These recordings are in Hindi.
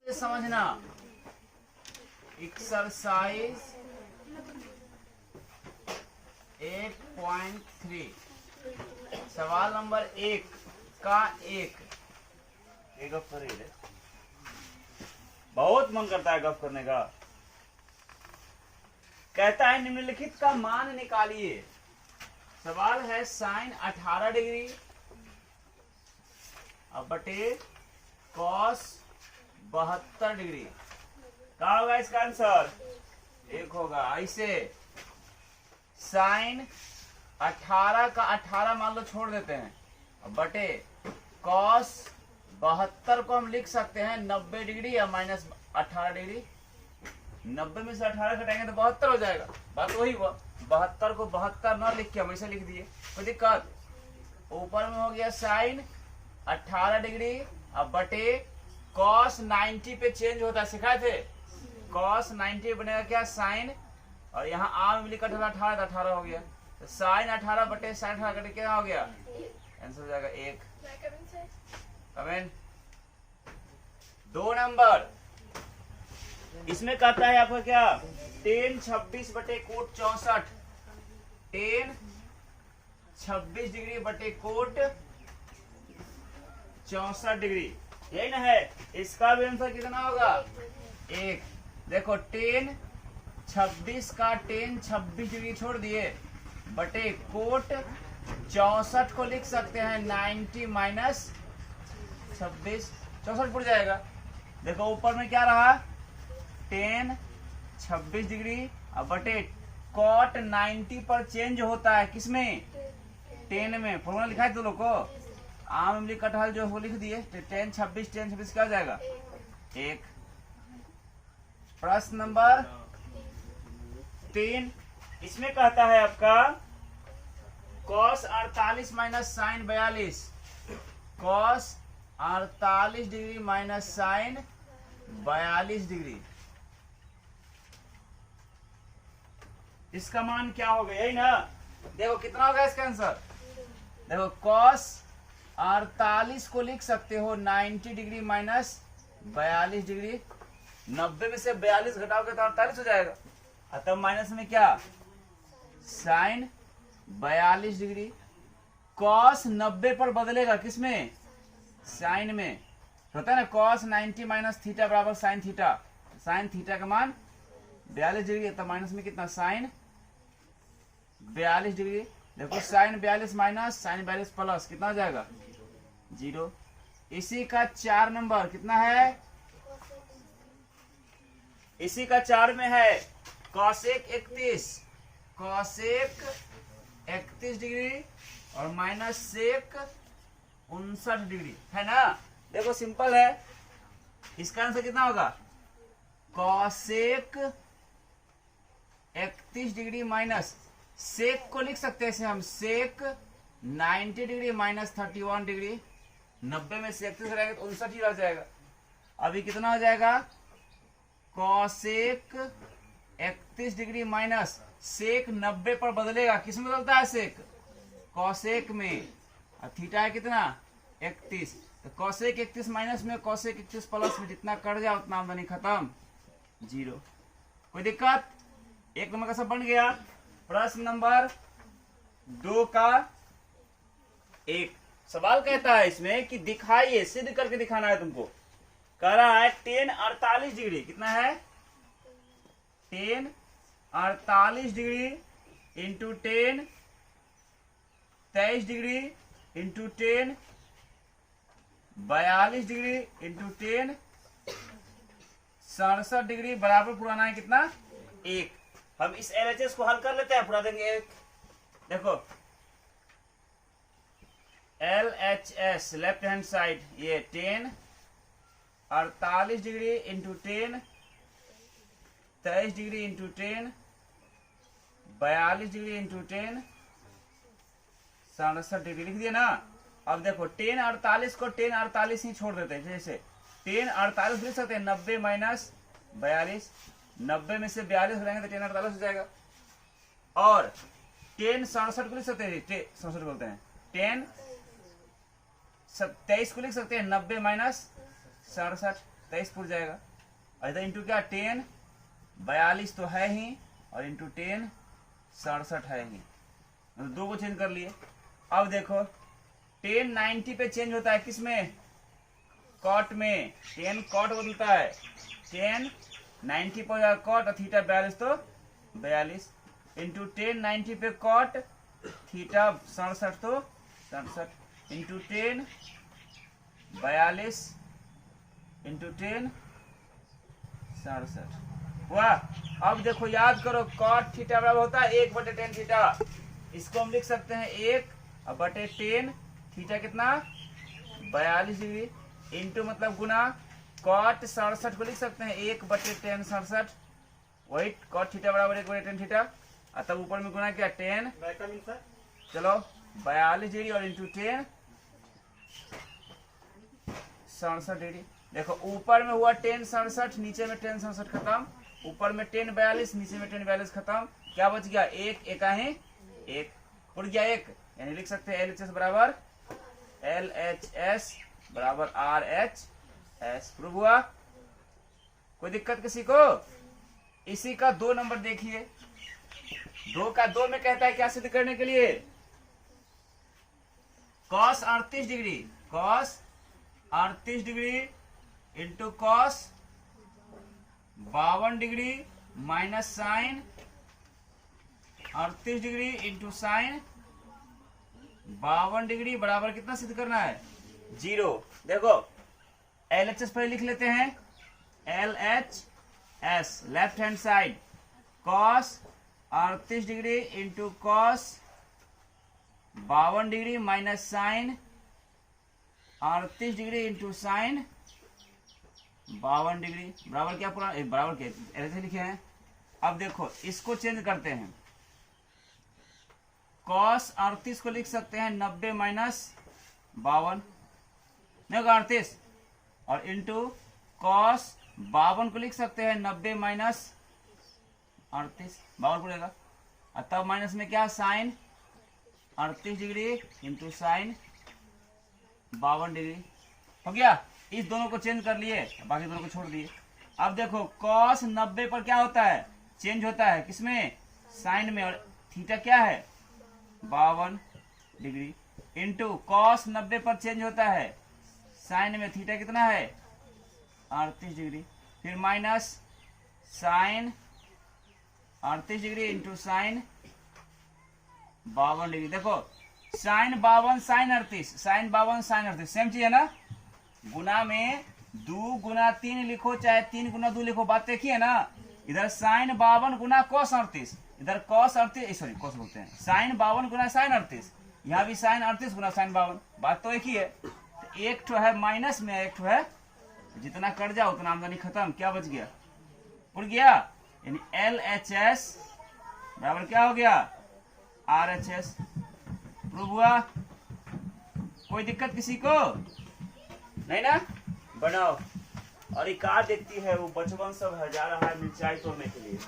समझना एक्सरसाइज 8.3 सवाल नंबर 1 का एक गप कर रही है। बहुत मन करता है गप करने का। कहता है निम्नलिखित का मान निकालिए। सवाल है साइन 18 डिग्री अब बटे कॉस 72 डिग्री। क्या होगा इसका आंसर? एक होगा। ऐसे साइन 18 का 18 मान लो छोड़ देते हैं बटे कॉस 72 को हम लिख सकते हैं 90 डिग्री या माइनस 18 डिग्री। 90 में से 18 घटाएंगे तो 72 हो जाएगा। बात वही हुआ। 72 को 72 ना लिख के हम ऐसे लिख दिए, कोई दिक्कत? ऊपर में हो गया साइन 18 डिग्री अब बटे कॉस 90 पे चेंज होता है, सिखाए थे। कॉस 90 बनेगा क्या? साइन, और यहाँ आम में लिखा 18 18 हो गया, तो साइन 18 बटे साइन 18 कटे क्या हो गया? आंसर हो जाएगा 1। कमेंट 2 नंबर इसमें कहता है आपका क्या? tan 26 बटे कोट 64। tan 26 डिग्री बटे कोट 64 डिग्री, यही ना है। इसका भी आंसर कितना होगा? 1। देखो tan 26 का tan 26 डिग्री छोड़ दिए बटे कोट 64 को लिख सकते हैं 90 माइनस 26, 64 पड़ जाएगा। देखो ऊपर में क्या रहा? tan 26 डिग्री अब बटे कॉट 90 पर चेंज होता है, किसमें? tan में। फॉर्मूला लिखा है तो लोग को आम इमली कटहल जो वो लिख दिए। tan 26 क्या हो जाएगा? 1। प्रश्न नंबर 3 इसमें कहता है आपका cos 48 minus sine 42। cos 48 degree minus sine 42 degree, इसका मान क्या होगा? यही ना। देखो कितना होगा इसका आंसर। देखो cos 48 को लिख सकते हो 90 डिग्री माइनस 42 डिग्री। 90 में से 42 घटाओगे तो 48 हो जाएगा। तब माइनस में क्या? Sign 42 degree. cos 90 पर बदलेगा, किसमें? साइन में। होता है ना cos 90 माइनस थीटा बराबर साइन थीटा। साइन थीटा का मान 42 डिग्री, तब माइनस में कितना? Sine 42 degree. देखो साइन 42 माइनस साइन 42 प्लस कितना हो जाएगा? 0। इसी का 4 नंबर कितना है? इसी का 4 में है कॉसेक 31। कॉसेक 31 डिग्री और माइनस सेक 59 डिग्री, है ना। देखो सिंपल है। इसका आंसर कितना होगा? कॉसेक 31 डिग्री माइनस सेक को लिख सकते हैं इसे हम सेक 90 डिग्री माइनस 31 डिग्री। 90 में से 31 रहेगा तो 59 ही रह जाएगा। अभी कितना हो जाएगा? कॉसेक 31 डिग्री माइनस सेक 90 पर बदलेगा, किस में बदलता है? सेक कॉसेक में। और थीटा है कितना? 31। तो कॉसेक 31 माइनस में कॉसेक 31 प्लस में जितना कट जाए उतना आमदनी खत्म, 0। कोई दिक्कत? 1 नंबर का सब बन गया। प्रश्न नंबर 2 का 1 सवाल कहता है इसमें कि दिखाइए, सिद्ध करके दिखाना है तुमको। कह रहा है tan 48 डिग्री कितना है? tan 48 degree into tan 23 degree into tan 42 degree into tan 67 degree बराबर पुराना है कितना? 1। हम इस LHS को हल कर लेते हैं, पूरा देंगे 1। देखो LHS लेफ्ट हैंड साइड, ये tan 48 degree into tan 23 degree into tan 42 degree into tan 67 degree लिख दिया ना। अब देखो tan 48 को tan 48 ही छोड़ देते हैं। जैसे tan 48 लिख सकते हैं 90 माइनस 42। 90 में से 42 घटाएंगे तो tan 48 हो जाएगा। और tan 67 को लिख सकते हैं, 67 बोलते हैं। tan 23 को लिख सकते हैं 90 माइनस 67। 23 फुट जाएगा। और इधर इंटू क्या 10, 42 तो है ही, और इंटू 10 67 है ही, मतलब 2 को चेंज कर लिए। अब देखो 10 90 पे चेंज होता है, किस में, कॉट में। 10 कॉट बदलता है, 10 90 पे हो जाएगा कॉट, और थीटा 42 तो 42 इंटू 10 90 पे कॉट, थीटा 67 तो 67 इंटू 10 42 इंटू 10 67 हुआ। अब देखो याद करो, कॉट थीटा बराबर होता है 1/10 थीटा। इसको हम लिख सकते हैं 1/10 थीटा कितना 42 डिग्री, इंटू मतलब गुना कॉट 67 को लिख सकते हैं 1/10 67, वही कॉट थीटा बराबर 1/10 थीटा। और तब ऊपर में गुना क्या 10, चलो 42 डिग्री और इंटू 10 67 डिग्री। देखो ऊपर में हुआ 10 67, नीचे में 10 67 खत्म, ऊपर में 10 42, नीचे में 10 42 खत्म। क्या बच गया, एक एका है एक, उड़ गया एक, यानी लिख सकते हैं LHS बराबर LHS बराबर RHS। प्रूव हुआ, कोई दिक्कत किसी को? इसी का 2 नंबर देखिए, 2 का 2 में कहता है क्या सिद्ध करने के लिए, cos 38 degree, cos 38 degree into cos 52 degree minus sine 38 degree into sine 52 degree बराबर कितना सिद्ध करना है, 0। देखो LHS पर लिख लेते हैं, LHS left hand side cos 38 degree into cos 52 degree minus sine 38 degree into sine 52 degree बराबर क्या, पूरा बराबर क्या ऐसे लिखे हैं। अब देखो इसको चेंज करते हैं, cos 38 को लिख सकते हैं 90 माइनस 52 नहीं होगा 38, और इंटू cos 52 को लिख सकते हैं 90 माइनस 38 52 पड़ेगा, और तब माइनस में क्या sine 38 degree into sine 52 degree हो गया। इस दोनों को चेंज कर लिए, बाकी दोनों को छोड़ दिए। अब देखो cos 90 पर क्या होता है, चेंज होता है किसमें, साइन में, और थीटा क्या है 52 डिग्री, इंटू cos 90 पर चेंज होता है साइन में, थीटा कितना है 38 डिग्री, फिर minus sine 38 degree into sine 52 degree. देखो sine 52 sine 38, sine 52 sine 38 same चीज है ना, गुना में 2 गुना 3 लिखो चाहे 3 गुना 2 लिखो, बात देखिए ना। इधर साइन 52 गुना cos 38, इधर cos 38 सॉरी cos बोलते हैं, साइन 52 गुना साइन 38, यहाँ भी साइन 38 गुना साइन 52, बात तो एक ही है। तो एक ठो है माइनस में, एक ठो है, जितना कट जाओ उतना आमदनी खत्म, क्या बच गया, उड़ गया, यानी LHS बराबर क्या हो गया RHS। प्रूव हुआ, कोई दिक्कत किसी को नहीं ना, बनाओ। और एक कार देखती है, वो बचपन सब है जा रहा है मिर्चाई तोड़ने के लिए।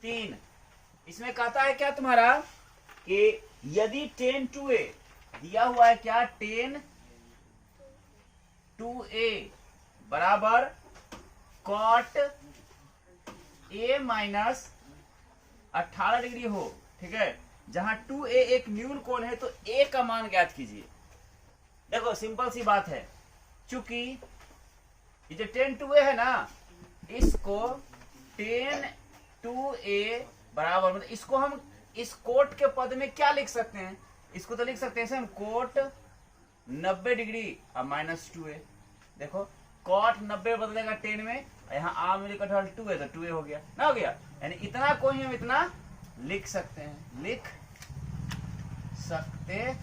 3 इसमें कहता है क्या तुम्हारा कि यदि 10 2a दिया हुआ है, क्या 10 2a बराबर cot a माइनस 18 डिग्री हो, ठीक है, जहां 2a एक न्यून कोण है तो a का मान ज्ञात कीजिए। देखो सिंपल सी बात है, चूंकि ये जो 10 2a है ना, इसको 10 2a बराबर, मतलब इसको हम इस कोट के पद में क्या लिख सकते हैं, इसको तो लिख सकते हैं हम कोट 90 डिग्री और माइनस 2a। देखो कॉट 90 बदलेगा 10 में, यहाँ आ में लिखा 2 है तो 2a हो गया ना, हो गया, यानी इतना को ही हम इतना लिख सकते हैं, लिख सकते।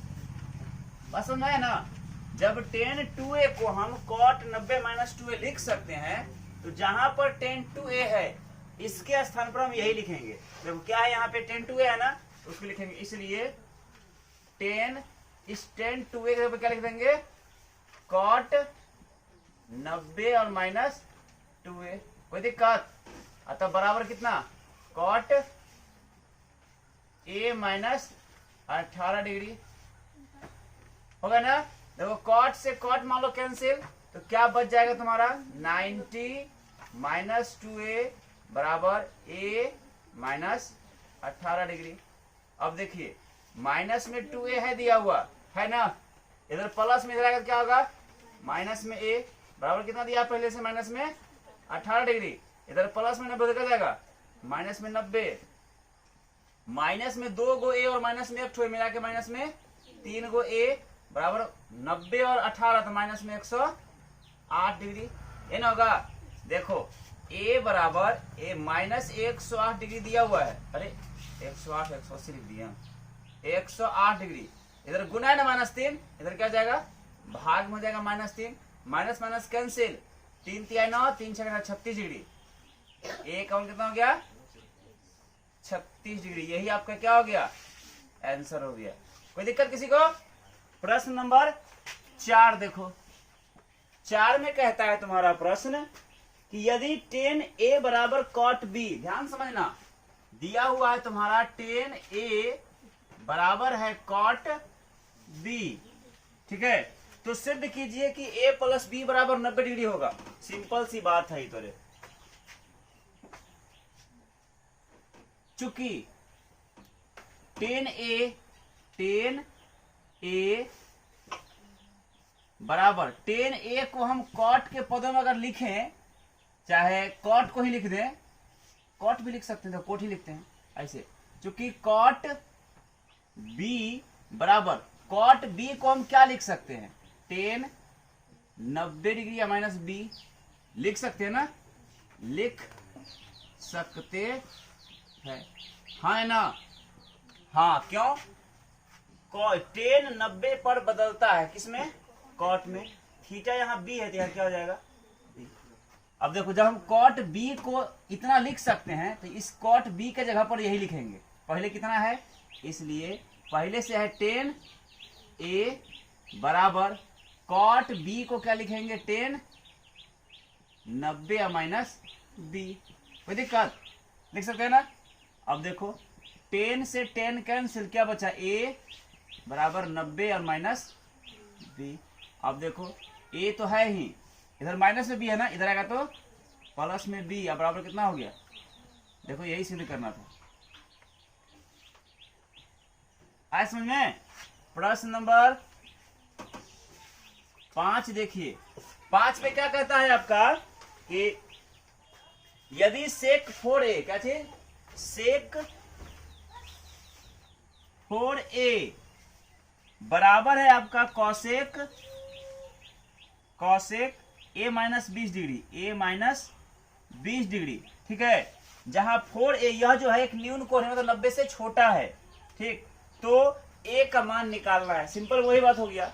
बस समझ आया ना, जब 10 2a को हम cot 90 माइनस 2a लिख सकते हैं, तो जहां पर 10 2a है इसके स्थान पर हम यही लिखेंगे। देखो क्या है यहाँ पे 10 2a है ना, तो उसको लिखेंगे, इसलिए 10 इस 10 2a के ऊपर क्या लिख देंगे cot 90 और माइनस 2a, कोई दिक्कत। अतः बराबर कितना cot a माइनस 18 डिग्री होगा ना, देखो कॉट से कॉट मान लो कैंसिल, तो क्या बच जाएगा तुम्हारा 90 माइनस 2a बराबर a माइनस 18 डिग्री। अब देखिए माइनस में 2a है दिया हुआ है ना, इधर प्लस में इधर आएगा क्या होगा माइनस में a बराबर कितना दिया पहले से माइनस में 18 डिग्री, इधर प्लस में 90 क्या जाएगा माइनस में 90, माइनस में 2 गो a और माइनस में 1 मिला के माइनस में 3 गो a बराबर 90 और 18 तो माइनस में 108 डिग्री। ये ना होगा, देखो a बराबर a माइनस 108 डिग्री दिया हुआ है, अरे 108 180 लिख दिया, 108 डिग्री, इधर गुना है ना -3, इधर क्या जाएगा भाग में हो जाएगा -3, minus minus cancel, 3 3 9 3 6 36 degree, a का कितना हो गया 36 डिग्री। यही आपका क्या हो गया आंसर हो गया। कोई दिक्कत किसी को? प्रश्न नंबर 4 देखो, 4 में कहता है तुम्हारा प्रश्न कि यदि tan a बराबर cot b, ध्यान समझना, दिया हुआ है तुम्हारा tan a बराबर है cot b, ठीक है, तो सिद्ध कीजिए कि a प्लस b बराबर 90 डिग्री होगा। सिंपल सी बात है तो, चूंकि tan a बराबर tan a को हम cot के पदों में अगर लिखें, चाहे cot को ही लिख दें, cot भी लिख सकते हैं तो cot ही लिखते हैं ऐसे, चूंकि cot b बराबर cot b को हम क्या लिख सकते हैं tan 90 डिग्री या माइनस b लिख सकते हैं ना, लिख सकते हैं, हाँ है ना, हाँ क्यों, tan 90 पर बदलता है किसमें cot में, थीटा यहाँ b है तो यहाँ क्या हो जाएगा b। अब देखो जब हम cot b को इतना लिख सकते हैं तो इस cot b के जगह पर यही लिखेंगे, पहले कितना है, इसलिए पहले से है tan a बराबर cot b को क्या लिखेंगे tan 90 या माइनस b। कोई दिक्कत, लिख सकते हैं ना। अब देखो tan से tan कैंसिल, क्या बचा a बराबर 90 और माइनस b। अब देखो a तो है ही, इधर माइनस में b है ना, इधर आएगा तो प्लस में b, अब बराबर कितना हो गया, देखो यही सिद्ध करना था। आए समझ में। प्रश्न नंबर 5 देखिए, 5 पे क्या कहता है आपका कि यदि sec 4a, क्या चीज, sec 4a बराबर है आपका cosec a minus 20 degree, a minus 20 degree, ठीक है, जहां 4a यह जो है एक न्यून कोण है, मतलब 90 से छोटा है, ठीक, तो a का मान निकालना है, सिंपल वही बात हो गया।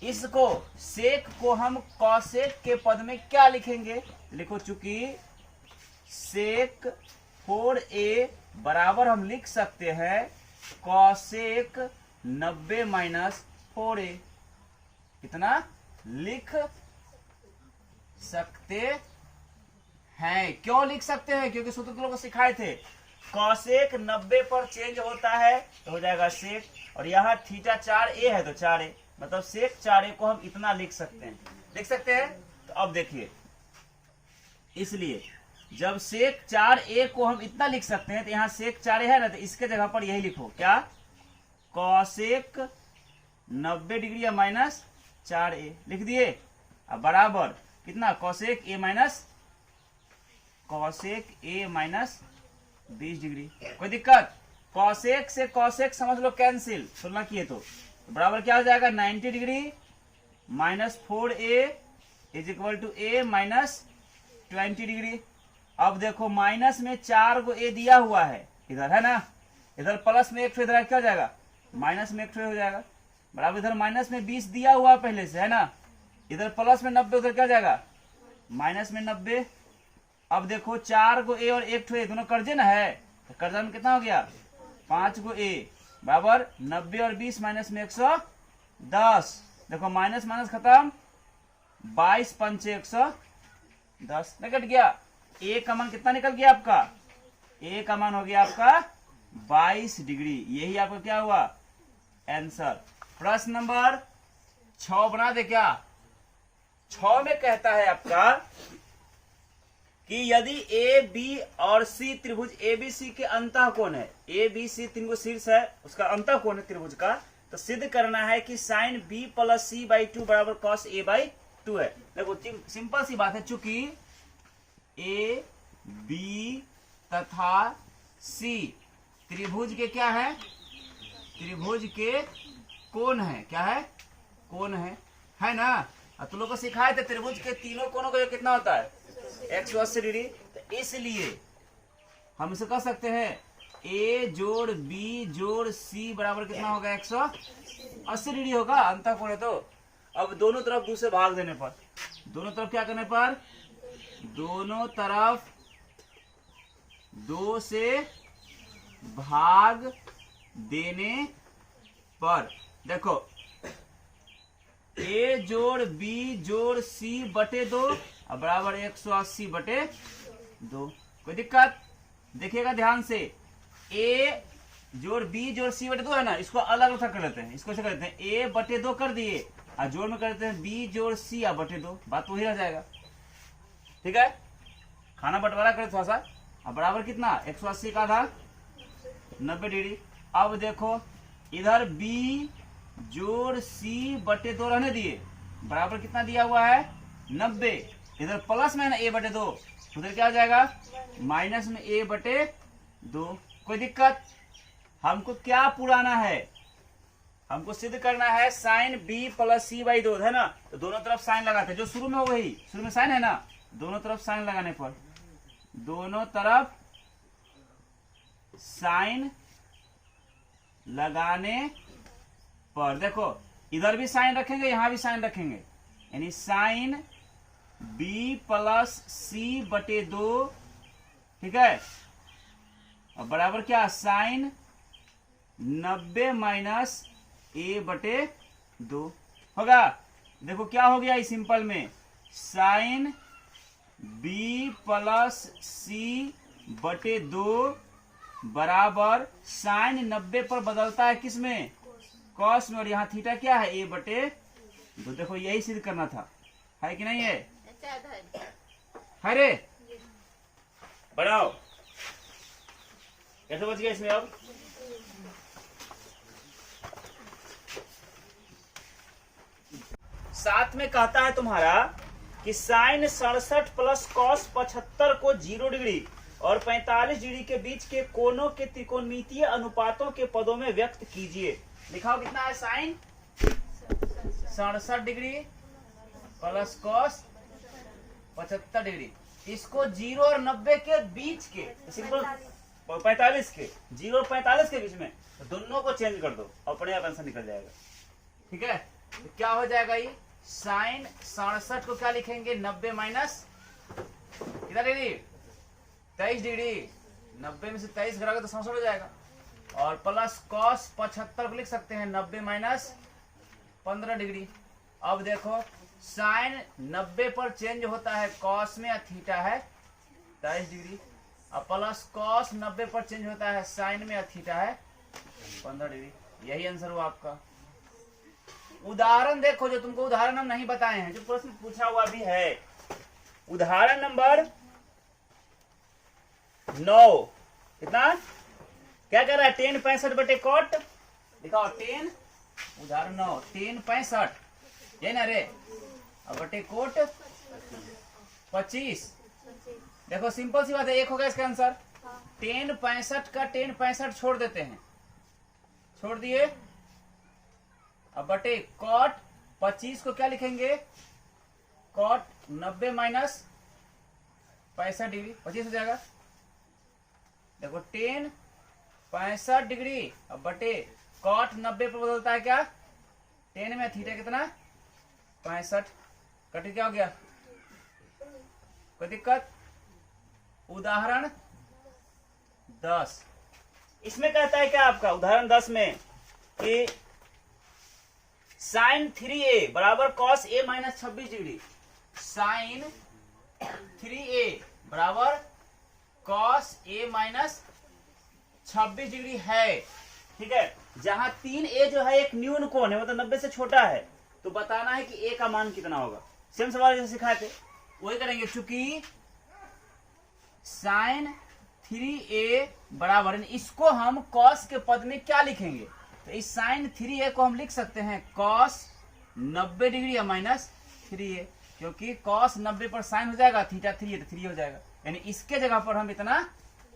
इसको sec को हम cosec के पद में क्या लिखेंगे, लिखो चूंकि sec 4a बराबर हम लिख सकते हैं cosec 90 माइनस 4a, कितना लिख सकते हैं। क्यों लिख सकते हैं, क्योंकि सूत्र तुम लोग को सिखाए थे, cosec 90 पर चेंज होता है तो हो जाएगा sec, और यहाँ थीटा 4a है तो 4a, मतलब sec 4a को हम इतना लिख सकते हैं, लिख सकते हैं। तो अब देखिए, इसलिए जब sec 4a को हम इतना लिख सकते हैं तो यहाँ sec 4a है ना, तो इसके जगह पर यही लिखो, क्या, cosec 90 डिग्री या माइनस 4a लिख दिए। अब बराबर कितना, cosec a माइनस 20 डिग्री। कोई दिक्कत, cosec से cosec समझ लो कैंसिल, तुलना किए तो बराबर क्या हो जाएगा 90 degree minus 4a is equal to a minus 20 degree. अब देखो माइनस में 4 को a दिया हुआ है, इधर है ना, इधर प्लस में 1 इधर क्या हो जाएगा माइनस में 1 हो जाएगा, बराबर इधर माइनस में 20 दिया हुआ पहले से है ना, इधर प्लस में 90, उधर क्या हो जाएगा माइनस में 90। अब देखो 4 को a और 1 दोनों कर्जे ना है, तो कर्जा में कितना हो गया 5 को a बराबर 90 और 20 माइनस में 110। देखो माइनस माइनस खत्म, 22 पंचे 110 निकट गया। a का मान कितना निकल गया आपका, a का मान हो गया आपका 22 डिग्री। यही आपका क्या हुआ आंसर। प्रश्न नंबर 6 बना दे क्या? 6 में कहता है आपका कि यदि ए बी और सी त्रिभुज ए बी सी के अंतःकोण है, ए बी सी त्रिभुज शीर्ष है, उसका अंतःकोण है त्रिभुज का, तो सिद्ध करना है कि sine B plus C by 2 बराबर कॉस ए बाई 2 है। देखो सिंपल सी बात है, चूंकि ए बी तथा सी त्रिभुज के क्या है? त्रिभुज के कोण है। क्या है? कोण है ना? तो लोग को सिखाए थे त्रिभुज के तीनों कोणों का कितना होता है? 180 डिग्री। तो इसलिए हम इसे कह सकते हैं ए जोड़ बी जोड़ सी बराबर कितना होगा? 180 डिग्री होगा, अंतःकोण है। तो अब दोनों तरफ 2 से भाग देने पर, दोनों तरफ क्या करने पर? दोनों तरफ 2 से भाग देने पर देखो ए जोड़ बी जोड़ सी बटे 2 अब बराबर 180 बटे 2। कोई दिक्कत? देखिएगा ध्यान से, ए जोड़ बी जोड़ सी बटे 2 है ना, इसको अलग अलग कर लेते हैं। इसको ऐसे कर लेते हैं, ए बटे 2 कर दिए और जोड़ में कर देते हैं बी जोड़ सी या बटे 2, बात वही रह जाएगा। ठीक है, खाना बंटवारा करें थोड़ा सा। अब बराबर कितना? 180 का आधा 90 डिग्री। अब देखो इधर बी जोड़ सी बटे 2 रहने दिए, बराबर कितना दिया हुआ है? 90। इधर प्लस में है ना ए बटे 2, उधर क्या हो जाएगा? माइनस में ए बटे 2। कोई दिक्कत? हमको क्या पुराना है? हमको सिद्ध करना है sine B plus C by 2 है ना, तो दोनों तरफ साइन लगाते हैं, जो शुरू में हो वही, शुरू में साइन है ना, दोनों तरफ साइन लगाने पर, दोनों तरफ साइन लगाने पर देखो इधर भी साइन रखेंगे, यहां भी साइन रखेंगे, यानी साइन बी प्लस सी बटे 2। ठीक है, और बराबर क्या? साइन 90 माइनस ए बटे 2 होगा। देखो क्या हो गया इस सिंपल में, साइन बी प्लस सी बटे 2 बराबर साइन 90 पर बदलता है किसमें? कॉस में, और यहाँ थीटा क्या है? ए बटे 2। देखो यही सिद्ध करना था, है कि नहीं है? है रे, बढ़ाओ। कैसे बच गया इसमें? अब साथ में कहता है तुम्हारा कि साइन 67 प्लस कॉस 75 को 0 डिग्री और 45 डिग्री के बीच के कोणों के त्रिकोणमितीय अनुपातों के पदों में व्यक्त कीजिए। लिखाओ कितना है? Sine 67 degree plus cos 75 degree, इसको 0 और 90 के बीच के, सिंपल 45 के, 0 और 45 के बीच में, तो दोनों को चेंज कर दो, अपने आप आंसर निकल जाएगा। ठीक है, तो क्या हो जाएगा? ये साइन 67 को क्या लिखेंगे? 90 माइनस कितना डिग्री? 23 डिग्री। 90 में से 23 घटाओगे तो 67 हो जाएगा, और प्लस कॉस 75 को लिख सकते हैं 90 माइनस 15 डिग्री। अब देखो साइन 90 पर चेंज होता है कॉस में, या थीटा है 23 डिग्री, और प्लस कॉस 90 पर चेंज होता है साइन में, या थीटा है 15 डिग्री। यही आंसर हुआ आपका। उदाहरण देखो, जो तुमको उदाहरण हम नहीं बताए हैं, जो प्रश्न पूछा हुआ भी है। उदाहरण नंबर 9 कितना? क्या कर रहा है? 10 65 बटे कॉट, दिखाओ 10, उदाहरण 9 10 65, ये ना रे, अब बटे कोट 25। देखो सिंपल सी बात है, एक होगा इसका आंसर। 10 65 का 10 65 छोड़ देते हैं, छोड़ दिए, अब बटे कॉट 25 को क्या लिखेंगे? कॉट 90 माइनस 65 डिग्री, 25 हो जाएगा। देखो 10 65 डिग्री अब बटे कॉट 90 पर बदलता है क्या? 10 में थीटा कितना? 65, कट क्या हो गया? कोई दिक्कत? उदाहरण 10 इसमें कहता है क्या आपका? उदाहरण 10 में कि साइन 3a बराबर cos a minus 26 degree, sine 3a बराबर कॉस a माइनस 26 डिग्री है। ठीक है, जहां 3a जो है एक न्यून कोण है, मतलब 90 से छोटा है, तो बताना है कि a का मान कितना होगा। सेम सवाल जैसे सिखाए थे वही करेंगे। चूंकि साइन 3a बराबर, इसको हम कॉस के पद में क्या लिखेंगे, तो इस साइन 3a को हम लिख सकते हैं कॉस 90 डिग्री या माइनस 3a, क्योंकि कॉस 90 पर साइन हो जाएगा, थीटा 3 है तो 3 हो जाएगा, यानी इसके जगह पर हम इतना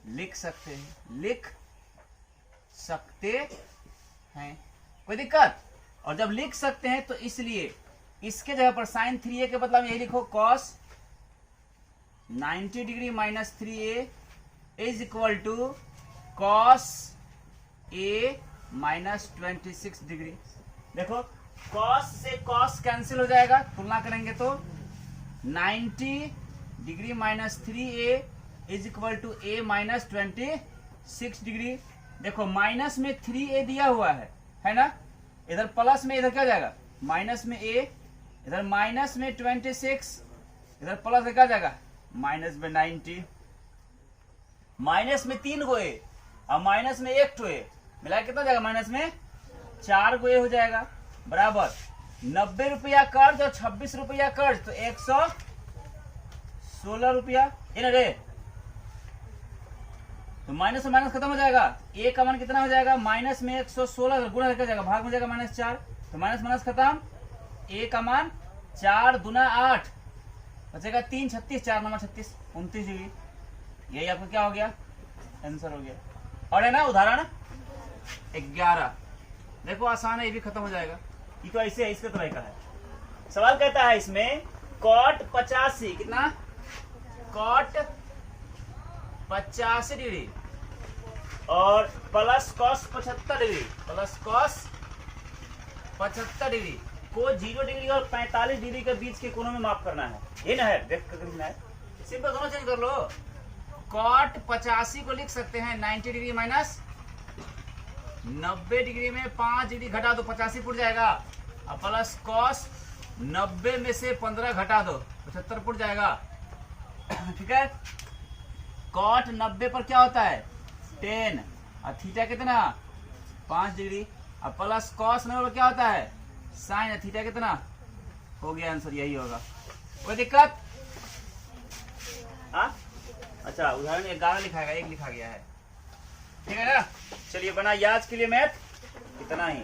लिख सकते हैं। कोई दिक्कत? और जब लिख सकते हैं तो इसलिए इसके जगह पर साइन 3a के बदला में यही लिखो cos 90 degree minus 3a is equal to cos a minus 26 degree. देखो कॉस से कॉस कैंसिल हो जाएगा, तुलना करेंगे तो 90 degree minus 3a is equal to a minus 26 degree. देखो माइनस में 3a दिया हुआ है ना, इधर प्लस में, इधर क्या हो जाएगा माइनस में a, इधर माइनस में 26, इधर प्लस में क्या जाएगा माइनस में 90, माइनस में 3 गो a और माइनस में 1 टू a, मिला कितना जाएगा माइनस में 4 गो a हो जाएगा, बराबर 90 रुपया कर्ज और 26 रुपया कर्ज, तो 116 रुपया, ये ना रे, तो माइनस में माइनस खत्म हो जाएगा, a का मान कितना हो जाएगा माइनस में 116, गुणा करके जाएगा, भाग में जाएगा माइनस 4, तो माइनस माइनस खत्म, a का मान 4 दूना 8, बचेगा 3 36, 4 9 36 29 डिग्री। यही आपका क्या हो गया आंसर हो गया। और है ना उदाहरण 11, देखो आसान है, ये भी खत्म हो जाएगा, ये तो ऐसे है, इसके तरह का है। सवाल कहता है इसमें कॉट 85 कितना, कॉट 85 डिग्री और plus cos 75 degree, plus cos 75 degree को 0 डिग्री और 45 डिग्री के बीच के कोनों में माप करना है, ये ना है, देख कर लिखना है, सिंपल दोनों चेंज कर लो। कॉट 85 को लिख सकते हैं 90 डिग्री माइनस 90 डिग्री में 5 डिग्री घटा दो 85 पुट जाएगा, और प्लस कॉस 90 में से 15 घटा दो 75 पुट जाएगा, ठीक है। कॉट 90 पर क्या होता है 10 और थीटा कितना 5 डिग्री, और प्लस कॉस 90 पर क्या होता है साइन, थीटा कितना, हो गया आंसर, यही होगा। कोई दिक्कत? हाँ अच्छा, उदाहरण 11 लिखा गया, 1 लिखा गया है, ठीक है ना। चलिए बना आज के लिए मैथ इतना ही।